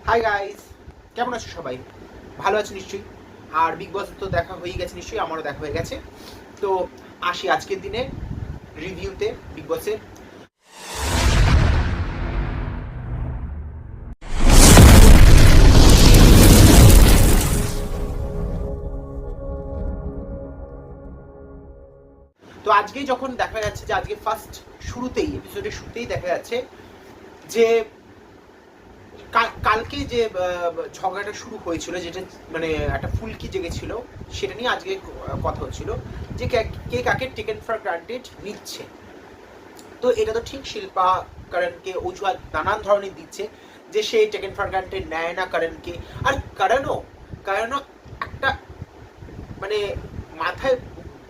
Hi guys, কেমন আছো সবাই? ভালো আছো নিশ্চয়ই। আর বিগ বস তো দেখা হয়ে গেছে নিশ্চয়ই, আমারও দেখা হয়ে গেছে। তো আসি আজকের দিনে রিভিউতে বিগ বসের। তো আজকেই যখন দেখা যাচ্ছে যে আজকে ফার্স্ট শুরুতেই এপিসোডের শুরুতেই দেখা যাচ্ছে যে কালকে যে ঝগড়াটা শুরু হয়েছিল, যেটা মানে একটা ফুলকি জেগেছিল, সেটা নিয়ে আজকে কথা হচ্ছিল যে কে কাকে টেকেন ফর গ্রান্টেড নিচ্ছে। তো এটা তো ঠিক, শিল্পা করণকে অজুহাত নানান ধরনের দিচ্ছে যে সে টেকেন ফর গ্রান্টেড নেয় না করণকে। আর করণও একটা মানে মাথায়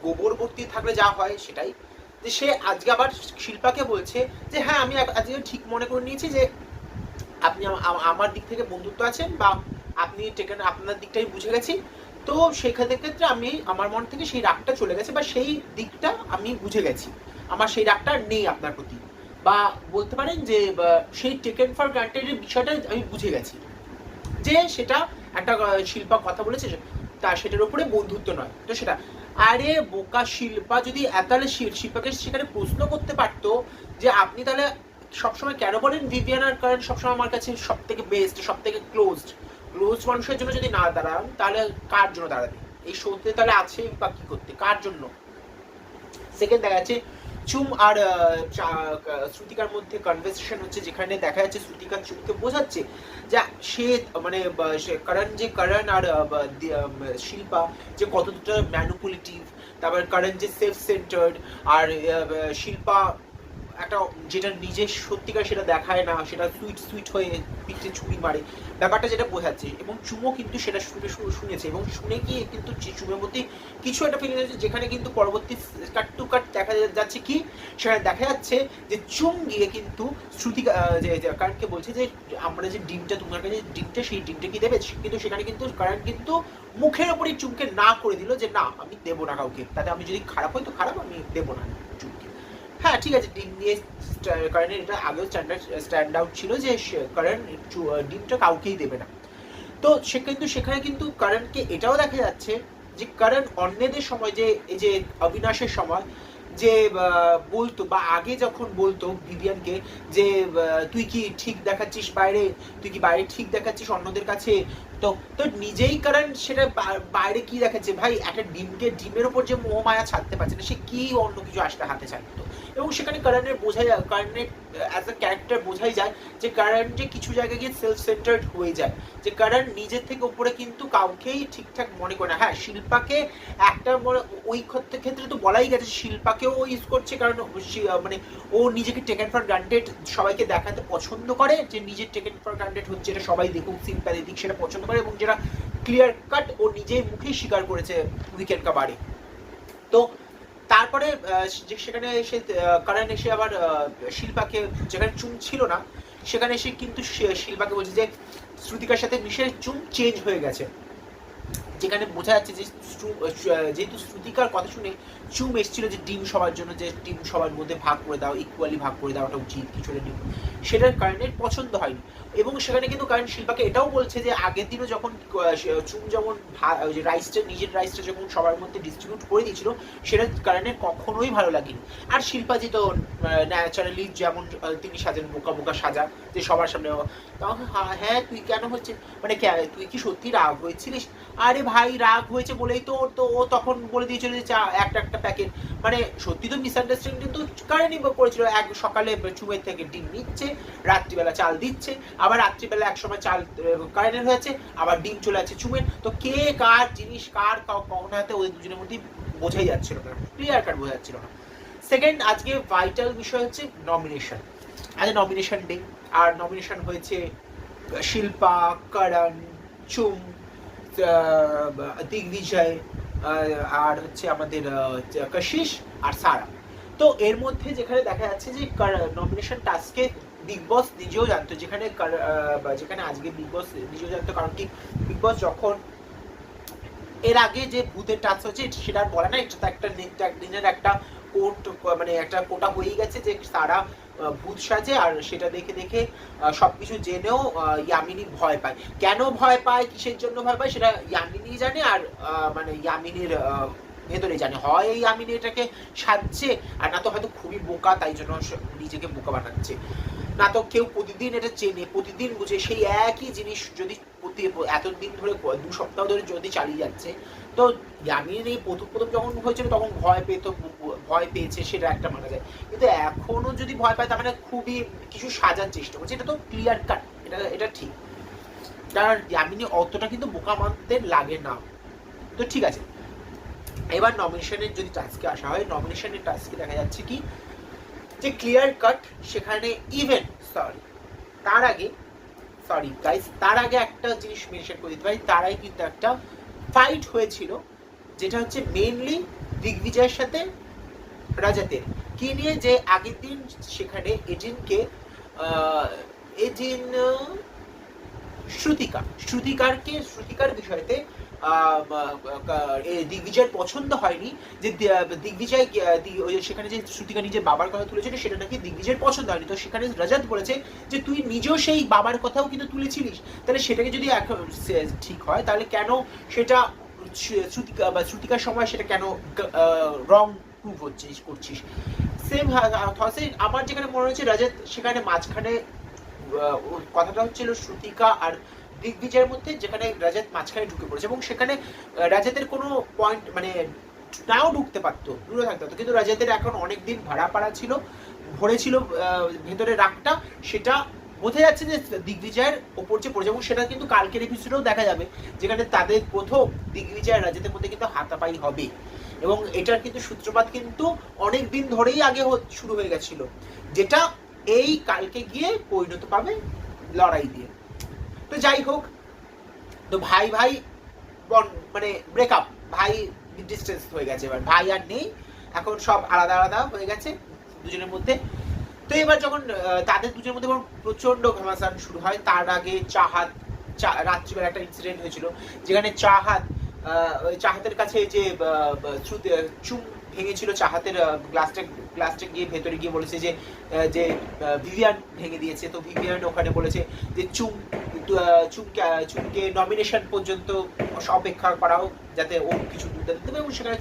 গোবর ভর্তি থাকলে যা হয় সেটাই, যে সে আজকে আবার শিল্পাকে বলছে যে হ্যাঁ আমি আজকে ঠিক মনে করে নিয়েছি যে আপনি আমার দিক থেকে বন্ধুত্ব আছেন, বা আপনি টেকেন আপনার দিকটাই বুঝে গেছি। তো ক্ষেত্রে আমি আমার মন থেকে সেই রাগটা চলে গেছে, বা সেই দিকটা আমি বুঝে গেছি, আমার সেই রাগটা নেই আপনার প্রতি। বা বলতে পারেন যে সেই টেকেন ফর গ্রান্টেড এর বিষয়টা আমি বুঝে গেছি, যে সেটা একটা শিল্পা কথা বলেছে তা সেটার উপরে বন্ধুত্ব নয়। তো সেটা আরে বোকা শিল্পা যদি তাহলে শিল্পাকে সেখানে প্রশ্ন করতে পারতো যে আপনি তাহলে সবসময় কেন বলেন ভিভিয়ান আর কারণ সবসময় আমার কাছে সব থেকে বেস্ট, সব থেকে ক্লোজ মানুষের জন্য যদি না দাঁড়ান তাহলে কার জন্য দাঁড়াবে এই শোতে? তাহলে আছে বা কি করতে, কার জন্য? সেকেন্ড দেখা যাচ্ছে চুম আর শ্রুতিকার মধ্যে কনভারসেশন হচ্ছে, যেখানে দেখা যাচ্ছে শ্রুতিকা চুমকে বোঝাচ্ছে যে সে মানে করণ আর শিল্পা যে কতটা ম্যানুপুলেটিভ, তারপর করণ যে সেলফ সেন্টার্ড, আর শিল্পা একটা যেটা নিজের সত্যিকার সেটা দেখায় না, সেটা সুইট হয়ে পিঠে ছুরি মারে, ব্যাপারটা যেটা বোঝাচ্ছে। এবং চুমও কিন্তু সেটা শুনেছে, এবং শুনে গিয়ে কিন্তু চুমের মধ্যে কিছু একটা ফিলিং হয়েছে, যেখানে কিন্তু পরবর্তী কাট টু কাট দেখা যাচ্ছে কি, সেখানে দেখা যাচ্ছে যে চুম গিয়ে কিন্তু শ্রুতিকা যে কারণকে বলছে যে আমরা যে ডিমটা তোমার কাছে ডিমটা, সেই ডিমটা কি দেবে? কিন্তু সেখানে কিন্তু কারণ কিন্তু মুখের ওপরই চুমকে না করে দিল যে না আমি দেবো না কাউকে, তাতে আমি যদি খারাপ হয় তো খারাপ, আমি দেবো না চুমকে। হ্যাঁ ঠিক আছে, ডিম দিয়ে কারণের এটা আগেও স্ট্যান্ড আউট ছিল যে কারণ ডিমটা কাউকেই দেবে না। তো সে কিন্তু সেখানে কিন্তু কারণকে এটাও দেখা যাচ্ছে যে কারণ অন্যদের সময় যে এই যে অবিনাশের সময় যে বলতো, বা আগে যখন বলতো ভিভিয়ানকে যে তুই কি ঠিক দেখাচ্ছিস বাইরে, তুই কি বাইরে ঠিক দেখাচ্ছিস অন্যদের কাছে, তো তো নিজেই কারণ সেটা বাইরে কি দেখাচ্ছে ভাই, একটা ডিমের ওপর যে মোহ মায়া ছাড়তে পারছে না, সে কি অন্য কিছু আসলে হাতে ছাড়তো। এবং সেখানে কারণের অ্যাজ এ ক্যারেক্টার বোঝাই যায় যে কারণ যে কিছু জায়গায় গিয়ে সেলফ সেন্টার্ড হয়ে যায়, যে কারণ নিজের থেকে উপরে কিন্তু কাউকেই ঠিকঠাক মনে করে না। হ্যাঁ শিল্পাকে একটা ওই ক্ষেত্রে তো বলাই গেছে, শিল্পাকেও ও ইউজ করছে, কারণ মানে ও নিজেকে টেকেন ফর গ্রান্টেড সবাইকে দেখাতে পছন্দ করে, যে নিজের টেকেন ফর গ্রান্টেড হচ্ছে এটা সবাই দেখুক, সিম্প্যাথি দিক সেটা পছন্দ করে, এবং যেটা ক্লিয়ার কাট ও নিজেই মুখেই স্বীকার করেছে উইকেন্ড কাবারে। তো তারপরে সেখানে এসে কারণ এসে আবার শিল্পাকে, যেখানে চুম ছিল না সেখানে এসে কিন্তু শিল্পাকে বলছে যে শ্রুতিকার সাথে মিশে চুম চেঞ্জ হয়ে গেছে, যেখানে বোঝা যাচ্ছে যে যেহেতু শ্রুতিকার কথা শুনে চুম এসেছিল যে ডিম সবার জন্য, যে ডিম সবার মধ্যে ভাগ করে দাও, ইকুয়ালি ভাগ করে দেওয়াটা উচিত কিছুটা ডিম, সেটার কারণে পছন্দ হয়নি। এবং সেখানে কিন্তু কারণ শিল্পাকে এটাও বলছে যে আগের দিনও যখন চুম যেমন যে রাইসটা, নিজের রাইসটা যখন সবার মধ্যে ডিস্ট্রিবিউট করে দিয়েছিল, সেটার কারণে কখনোই ভালো লাগেনি। আর শিল্পা যে তো ন্যাচারালি যেমন তিনি সাজেন, বোকা বোকা সাজা, যে সবার সামনে তখন হ্যাঁ তুই কেন হচ্ছে মানে তুই কি সত্যি রাগ হয়েছিলিস? আরে ভাই রাগ হয়েছে বলেই তো ও তখন বলে দিয়েছিল যে একটা প্যাকেট, মানে সত্যি তো মিসআন্ডারস্ট্যান্ডিং তো কারণে করেছিল। এক সকালে চুমের থেকে ডিম নিচ্ছে, রাত্রিবেলা চাল দিচ্ছে, আবার রাত্রিবেলা এক সময় চাল কারেন্টের হয়েছে, আবার ডিম চলে যাচ্ছে চুমের। তো কে কার জিনিস কার কখন হাতে ওই দুজনের মধ্যে বোঝাই যাচ্ছিল না, ক্লিয়ার কাট বোঝা যাচ্ছিল না। সেকেন্ড আজকে ভাইটাল বিষয় হচ্ছে নমিনেশন। আজ নমিনেশন ডে, আর নমিনেশন হয়েছে শিল্পা, করণ, চুম, দিগ্বিজয়, আর হচ্ছে আমাদের কশিশ আর সারা। তো এর মধ্যে যেখানে দেখা যাচ্ছে যে নমিনেশন টাস্কে বিগ বস নিজেও জানতো, যেখানে আজকে বিগ বস নিজেও জানতো, কারণ কি বিগ বস যখন এর আগে যে ভূতের টাস্ক হচ্ছে সেটা আর বলে না, এটা একটা দিনের একটা কোর্ট মানে একটা কোটা হয়েই গেছে যে তারা ভূত সাজে, আর সেটা দেখে দেখে সবকিছু জেনেও ইয়ামিনী ভয় পায়। কেন ভয় পায়, কিসের জন্য ভয় পায়, সেটা ইয়ামিনী জানে, আর মানে ইয়ামিনীর ভেতরে জানে। হয় এই ইয়ামিনী এটাকে সাজছে, আর না তো হয়তো খুবই বোকা, তাই জন্য নিজেকে বোকা বানাচ্ছে। না তো কেউ প্রতিদিন এটা চেনে, প্রতিদিন বুঝে, সেই একই জিনিস যদি এতদিন ধরে 2 সপ্তাহ ধরে যদি চালিয়ে যাচ্ছে, তো ইয়ামিনী প্রথম যখন হয়েছিল তখন ভয় পেয়েছে, সেটা একটা মানা যায়। কিন্তু এখনো যদি ভয় পায়, তার মানে খুবই কিছু সাজার চেষ্টা করছে, এটা তো ক্লিয়ার কাট, এটা ঠিক। কারণ ইয়ামিনী অতটা কিন্তু বোকা মানতে লাগে না। তো ঠিক আছে, এবার নমিনেশনের যদি টাস্কে আসা হয়, নমিনেশনের টাস্কে দেখা যাচ্ছে কি যে ক্লিয়ার কাট সেখানে ইভেন তার আগে একটা জিনিস মেনশন করে দিতে পারি, তারাই কিন্তু একটা ফাইট হয়েছিল, যেটা হচ্ছে মেইনলি দিগ্বিজয়ের সাথে রাজাতের কি নিয়ে, যে আগের দিন সেখানে শ্রুতিকার বিষয়তে দিগ্বিজয়ের পছন্দ হয়নি, যে দিগ্বিজয় সেখানে যে শ্রুতিকা নিজের বাবার কথা তুলেছিল সেটা নাকি দিগ্বিজয়ের পছন্দ হয়নি। তো সেখানে রাজাত বলেছে যে তুই নিজেও সেই বাবার কথাও কিন্তু তুলেছিলিস, তাহলে সেটাকে যদি ঠিক হয়, তাহলে কেন সেটা শ্রুতিকার সময় সেটা কেন রং প্রুভ করছিস। সেম আমার যেখানে মনে হচ্ছে রাজাত সেখানে মাঝখানে কথাটা হচ্ছিল শ্রুতিকা আর দিগ্বিজয়ের মধ্যে, যেখানে রাজাত মাঝখানে ঢুকে পড়েছে, এবং সেখানে রাজাতের কোনো পয়েন্ট মানে নাও ঢুকতে পারতো, দূরে থাকতে পারতো, কিন্তু রাজাতের এখন অনেকদিন ভাড়া পাড়া ছিল, ভরেছিল ভেতরে রাগটা, সেটা বোঝা যাচ্ছে যে দিগ্বিজয়ের ওপর যে পড়েছে, এবং সেটা কিন্তু কালকের এপিসোডেও দেখা যাবে, যেখানে তাদের প্রথম দিগ্বিজয় আর রাজাতের মধ্যে কিন্তু হাতাপাই হবে, এবং এটার কিন্তু সূত্রপাত কিন্তু অনেক দিন ধরেই আগে শুরু হয়ে গেছিল, যেটা এই কালকে গিয়ে পরিণত পাবে লড়াই দিয়ে। তো যাই হোক, তো ভাই মানে ব্রেকআপ, ভাই ডিস্টেন্স হয়ে গেছে, এবার ভাই আর নেই, এখন সব আলাদা আলাদা হয়ে গেছে দুজনের মধ্যে। তো এবার যখন তাদের দুজনের মধ্যে প্রচন্ড ঘমাসান শুরু হয়, তার আগে রাত্রিবেলা একটা ইনসিডেন্ট হয়েছিল, যেখানে চাহাতের কাছে যে চুম ভেঙেছিল, চাহাতের গ্লাসটা গিয়ে ভেতরে গিয়ে বলেছে যে ভিভিয়ান ভেঙে দিয়েছে। তো ভিভিয়ান ওখানে বলেছে যে চুমকে নমিনেশন পর্যন্ত অপেক্ষা করাও, যাতে ও কিছু দিতে দেবে, এবং সেখানে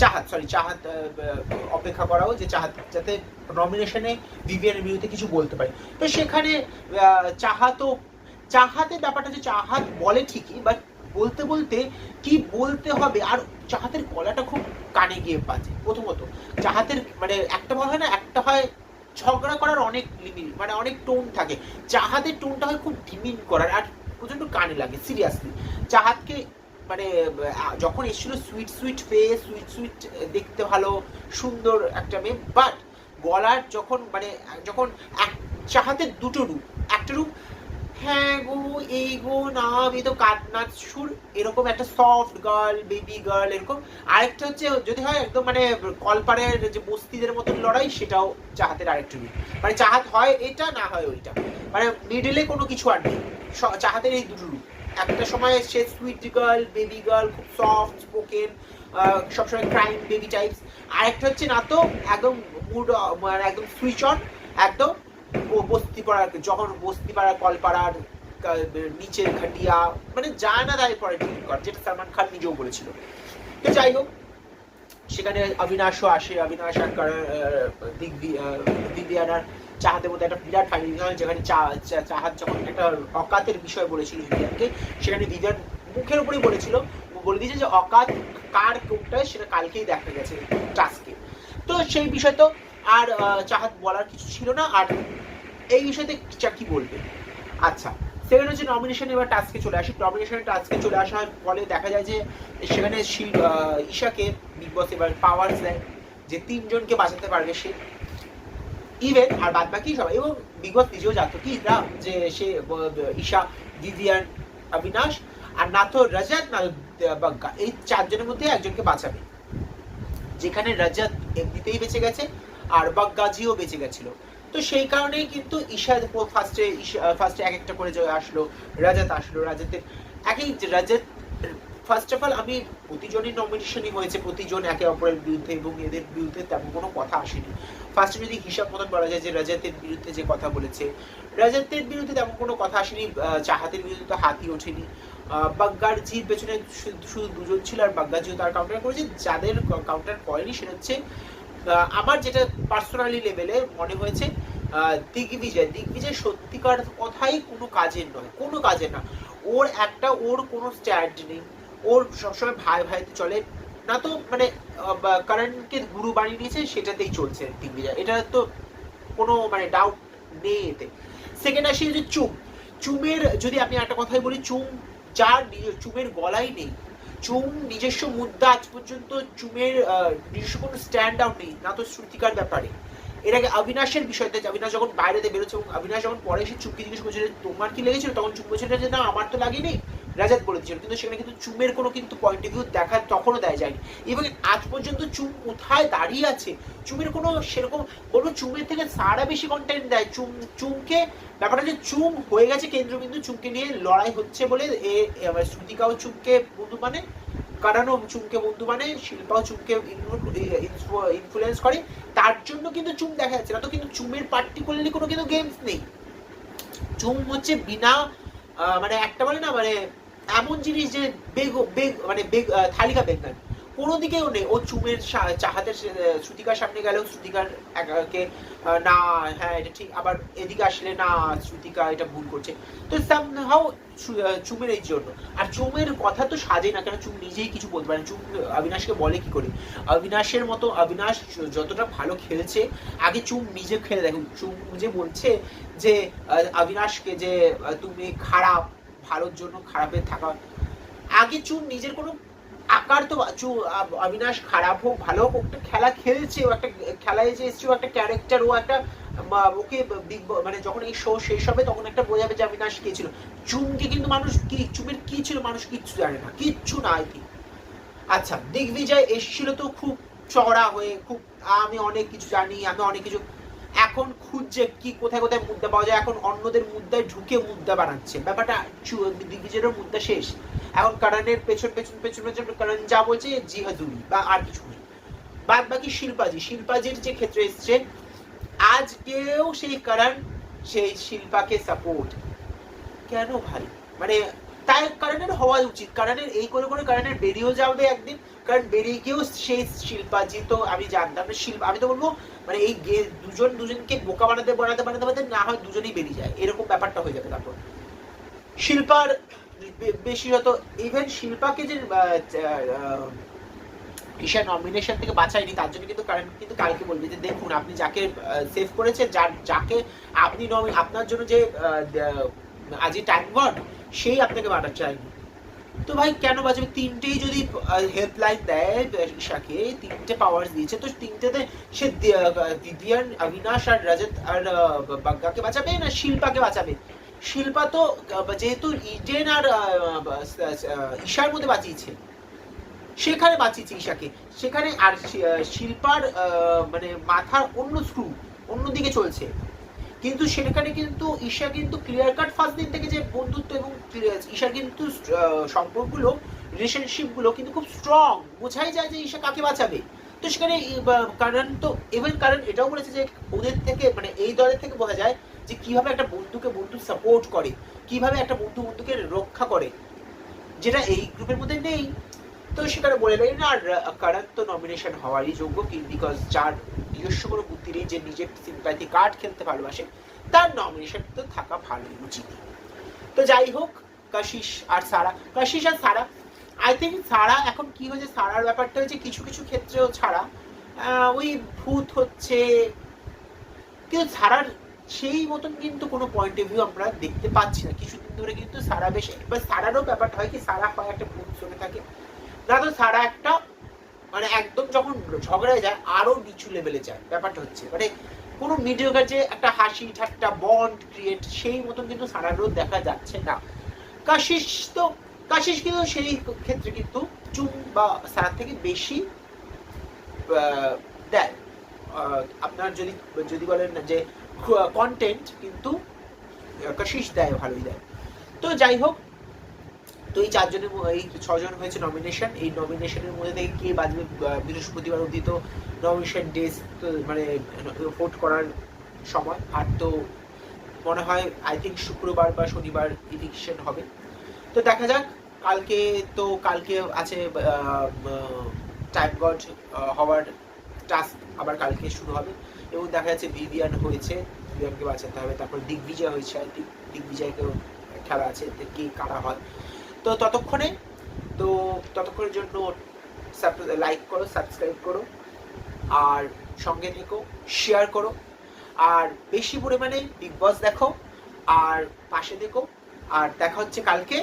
চাহাত অপেক্ষা করাও, যে চাহাত যাতে নমিনেশনে ভিভিয়ানের বিরুদ্ধে কিছু বলতে পারে। তো সেখানে চাহাতের ব্যাপারটা, যে চাহাত বলে ঠিকই, বাট বলতে বলতে কি বলতে হবে, আর চাহাতের গলাটা খুব কানে গিয়ে বাজে। প্রথমত চাহাতের মানে একটা হয় না, একটা হয় ঝগড়া করার অনেক লিমিট, মানে অনেক টোন থাকে, চাহাতের টোনটা হয় খুব ডিমিন করার, আর প্রচন্ড কানে লাগে সিরিয়াসলি। চাহাতকে মানে যখন এসেছিল সুইট ফেস, সুইট দেখতে ভালো সুন্দর একটা মেয়ে, বাট গলার যখন চাহাতের দুটো রূপ, একটা রূপ হ্যাঁ গো এই গো না আমি তো কান্নার সুর, এরকম একটা সফট গার্ল, বেবি গার্ল এরকম। আরেকটা হচ্ছে যদি হয় একদম মানে কলপাড়ের যে বস্তিদের মতন লড়াই, সেটাও চাহাতের আরেকটা রূপ, মানে চাহাত হয় এটা না হয় ওইটা, মানে মিডলে কোনো কিছু আর নেই। চাহাতের এই দুটো রূপ, একটা সময় সে সুইট গার্ল, বেবি গার্ল, খুব সফট স্পোকেন, সবসময় ক্রাইম বেবি টাইপস, আরেকটা হচ্ছে না তো একদম মুড মানে একদম সুইচ অন, একদম যখন বস্তিপাড়া কলপাড়ার নিচের ঘাটিয়া, মানে যায় না তাই পরে যেটা সালমান খান নিজেও বলেছিল। তো যাই হোক, সেখানে অবিনাশও আসে, অবিনাশ আর দিব্যানার চাহাতের মধ্যে একটা বিরাট ফাইনাল হয়, যেখানে চাহাত যখন একটা অকাতের বিষয় বলেছিল দিব্যানকে, সেখানে দিব্যান মুখের উপরেই বলে দিয়েছে যে অকাত কার কোনটা সেটা কালকেই দেখা গেছে টাস্কে। তো সেই বিষয় তো আর চাহাত বলার কিছু ছিল না, আর এই বিষয়তে কি বলবে। আচ্ছা, সেখানে হচ্ছে নমিনেশন এবার টাস্কে চলে আসে। নমিনেশনের টাস্কে চলে আসার ফলে দেখা যায় যে সেখানে ঈশাকে বিগ বস এবার পাওয়ার দেয় যে 3 জনকে বাঁচাতে পারবে সে, ইভেন আর বাদ বাকি সবাই, এবং বিগ বস নিজেও জানতো কি না, যে সে ঈশা, ভিভিয়ান, অবিনাশ আর না তো রাজাত না বাগ্গা, এই 4 জনের মধ্যে একজনকে বাঁচাবে, যেখানে রাজাত এমনিতেই বেঁচে গেছে আর বাগ্গাজিও বেঁচে গেছিল। তো সেই কারণেই কিন্তু ঈশা ফার্স্টে এক একটা করে আসলো, রাজাত আসলো, রাজাতের রাজাত ফার্স্ট অফ অল আমি প্রতিজনই নমিনেশনই হয়েছে, প্রতিজন একে অপরের বিরুদ্ধে, এবং এদের বিরুদ্ধে তেমন কোনো কথা আসেনি। ফার্স্টে যদি হিসাব মতন বলা যায় যে রজতের বিরুদ্ধে যে কথা বলেছে, রজতের বিরুদ্ধে তেমন কোনো কথা আসেনি, চাহাতের বিরুদ্ধে তো হাতই ওঠেনি। বাগ্গারজির পেছনে শুধু দুজন ছিল, আর বাগ্গারজিও তার কাউন্টার করেছে। যাদের কাউন্টার করেনি সেটা হচ্ছে আমার যেটা পার্সোনালি লেভেলে মনে হয়েছে দিগ্বিজয় সত্যিকার কথাই কোনো কাজের নয়, কোনো কাজের না। ওর কোনো স্ট্যান্ড নেই, ওর সবসময় ভাই ভাইতে চলে না, তো মানে কারণকে গুরু বানিয়ে দিয়েছে সেটাতেই চলছে দিগ্বিজয়, এটা তো কোনো মানে ডাউট নেই এতে। সেকেন্ড আসি যে চুমের যদি আমি একটা কথাই বলি, চুমের গলাই নেই, চুম নিজস্ব মুদ্রা আজ পর্যন্ত চুমের নিজস্ব কোনো স্ট্যান্ড আউট নেই, না তো শ্রুতিকার ব্যাপারে। এর আগে অবিনাশের বিষয়তে, অবিনাশ যখন বাইরে বেরোচ্ছে এবং অবিনাশ যখন পরে এসে চুমকে জিজ্ঞেস করছিল তোমার কি লেগেছিল, তখন চুম বলছিল যে না আমার তো লাগেনি, রাজাত বলে দিচ্ছিল, কিন্তু সেখানে কিন্তু চুমের কোনো কিন্তু পয়েন্ট অফ ভিউ দেখা তখনও দেয় যায়নি। এবং আজ পর্যন্ত চুম কোথায় দাঁড়িয়ে আছে, চুমের কোনো সেরকম বলবো, চুমের থেকে সারা বেশি কন্টেন্ট দেয় চুমকে। ব্যাপারটা যে চুম হয়ে গেছে কেন্দ্রবিন্দু, চুমকে নিয়ে লড়াই হচ্ছে বলে শ্রুতিকাও চুমকে বন্ধু মানে, কারণও চুমকে বন্ধু মানে, শিল্পাও চুমকে ইনফ্লুয়েন্স করে, তার জন্য কিন্তু চুম দেখা যাচ্ছে না। তো কিন্তু চুমের পার্টিকুলারলি কোনো কিন্তু গেমস নেই। চুম হচ্ছে বিনা মানে একটা বলে না মানে এমন জিনিস যে মানে থালিকা বেঙ্গান কোনো দিকেও নেই। ও চুমের চাহাতের শ্রুতিকার সামনে গেলেও শ্রুতিকার কে না হ্যাঁ এটা ঠিক, আবার এদিকে আসলে না শ্রুতিকা এটা ভুল করছে। তো সামহাও চুমের এই জন্য, আর চুমের কথা তো সাজে না, কেন চুম নিজেই কিছু বলতে পারে। চুম অবিনাশকে বলে কি করে, অবিনাশের মতো অবিনাশ যতটা ভালো খেলছে আগে চুম নিজে খেলে দেখুন। চুম যে বলছে যে অবিনাশকে যে তুমি খারাপ, ভালোর জন্য খারাপের থাকা, আগে চুম নিজের কোনো আকার তো অবিনাশ খারাপ হোক ভালো হোক একটা খেলা খেলছে, ও একটা খেলায় যে এসছে, ও একটা ক্যারেক্টার, ও একটা ওকে মানে যখন এই শো শেষ হবে তখন একটা বোঝাবে যে অবিনাশ কে ছিল। চুমকে কিন্তু মানুষ কি চুমের কি ছিল মানুষ কিচ্ছু জানে না, কিচ্ছু না আই থিঙ্ক। আচ্ছা দিগ্বিজয় এসেছিল তো খুব চড়া হয়ে, খুব আমি অনেক কিছু জানি, আমি অনেক কিছু, এখন খুঁজছে কি কোথায় কোথায় মুদ্রা পাওয়া যায়, এখন অন্যদের মুদ্রায় ঢুকে মুদ্রা বানাচ্ছে। ব্যাপারটা দিগ্বিজয়ের মুদ্রা শেষ, এখন কারণের পেছন পেছন পেছন পেছন কারণ যা বলছে জি হাজুরি বা আর কিছু নেই। বাদ বাকি শিল্পাজির যে ক্ষেত্রে এসছে, আজকেও সেই কারণ সেই শিল্পাকে সাপোর্ট কেন ভাই, মানে তাই কারণের হওয়া উচিত, কারণের এই করে করে কারণের বেরিয়েও যাবে একদিন, কারণ বেরিয়ে গিয়েও সেই শিল্পাজি তো আমি জানতাম না, শিল্পা আমি তো বলবো মানে এই দুজনকে বোকা বানাতে বানাতে বানাতে বানাতে না হয় দুজনেই বেরিয়ে যায়, এরকম ব্যাপারটা হয়ে যাবে। তারপর শিল্পার বেশিরত ইভেন শিল্পাকে যে ঈশা নমিনেশন থেকে বাঁচায়নি, তার জন্য কিন্তু কারণ কিন্তু কালকে বলবে যে দেখুন আপনি যাকে সেভ করেছেন, যাকে আপনি আপনার জন্য যে আজ টাইম গড সেই আপনাকে বাঁচাতে চায়নি। তো ভাই কেন বাঁচবে, তিনটেই যদি হেল্পলাইন দেয় ঈশাকে, তিনটে পাওয়ার দিয়েছে, তো তিনটেতে সে দিদিয়ান অবিনাশ আর রজত আর বাগ্গাকে বাঁচাবে না শিল্পাকে বাঁচাবে। শিল্পা তো যেহেতু ইডেন আর ঈশার মধ্যে বাঁচিয়েছে, সেখানে বাঁচিয়েছে ঈশাকে, সেখানে আর শিল্পার মানে মাথার অন্য স্ক্রু অন্যদিকে চলছে, কিন্তু সেখানে কিন্তু ঈশা কিন্তু ক্লিয়ার কাট ফার্স্ট দিন থেকে যে বন্ধুত্ব এবং ঈশার কিন্তু সম্পর্কগুলো রিলেশনশিপগুলো কিন্তু খুব স্ট্রং, বোঝাই যায় যে ঈশা কাকে বাঁচাবে। তো সেখানে কারণ তো ইভেন কারণ এটাও বলেছে যে ওদের থেকে মানে এই দলের থেকে বোঝা যায় যে কিভাবে একটা বন্ধুকে বন্ধু সাপোর্ট করে, কিভাবে একটা বন্ধু বন্ধুকে রক্ষা করে, যেটা এই গ্রুপের মধ্যে নেই। তো সেখানে বলে দেয় না, আর কারণ তো নমিনেশন হওয়ারই যোগ্য, বিকজ যার নিজস্ব কোনো বুদ্ধি নেই, যে নিজের সিম্প্যাথি কার্ড খেলতে ভালোবাসে, তার নমিনেশন তো থাকা ভালোই উচিত। তো যাই হোক, কাশিস আর সারা আই থিঙ্ক সারা এখন কি হয়েছে, সারার ব্যাপারটা হচ্ছে কিছু কিছু ক্ষেত্রেও ছাড়া ওই ভূত হচ্ছে, কিন্তু সারার সেই মতন কিন্তু কোনো পয়েন্ট অফ ভিউ আমরা দেখতে পাচ্ছি না কিছুদিন ধরে। কিন্তু সারা বেশ, এবার সারারও ব্যাপারটা হয় কি, সারা হয় একটা ভূত চলে থাকে না, তো সারা একটা মানে একদম যখন ঝগড়ায় যায় আরো নিচু লেভেলে যায়, ব্যাপারটা হচ্ছে মানে কোনো মিডিয়ার যে একটা হাসি ঠাট্টা বন্ড ক্রিয়েট সেই মতন কিন্তু সারারও দেখা যাচ্ছে না। কাশিস কিন্তু সেই ক্ষেত্রে কিন্তু চুম বা সারার থেকে বেশি দেয়। আপনার যদি বলেন না যে কন্টেন্ট, কিন্তু কাশিস দেয়, ভালোই দেয়। তো যাই হোক, তো এই এই 6জন হয়েছে নমিনেশন। এই নমিনেশনের মধ্যে থেকে কে বাজবে বৃহস্পতিবার অবধি তো নমিনেশন ডেজ, মানে ভোট করার সময়। আর তো মনে হয় আই থিঙ্ক শুক্রবার বা শনিবার ইলেকশন হবে। তো দেখা যাক। কালকে আছে টাইম গড হওয়ার টাস্ক, আবার কালকে শুরু হবে। এবং দেখা যাচ্ছে ভিভিয়ান হয়েছে, ভিভিয়ানকে বাঁচাতে হবে। তারপর দিগ্বিজয় হয়েছে, আই থিঙ্ক দিগ্বিজয়কেও খেলা আছে, কে কারা হয়। তো ততক্ষণের জন্য লাইক করো, সাবস্ক্রাইব করো, আর সঙ্গে থেকো, শেয়ার করো, আর বেশি পরিমাণে বিগ বস দেখো, আর পাশে দেখো। আর দেখা হচ্ছে কালকে।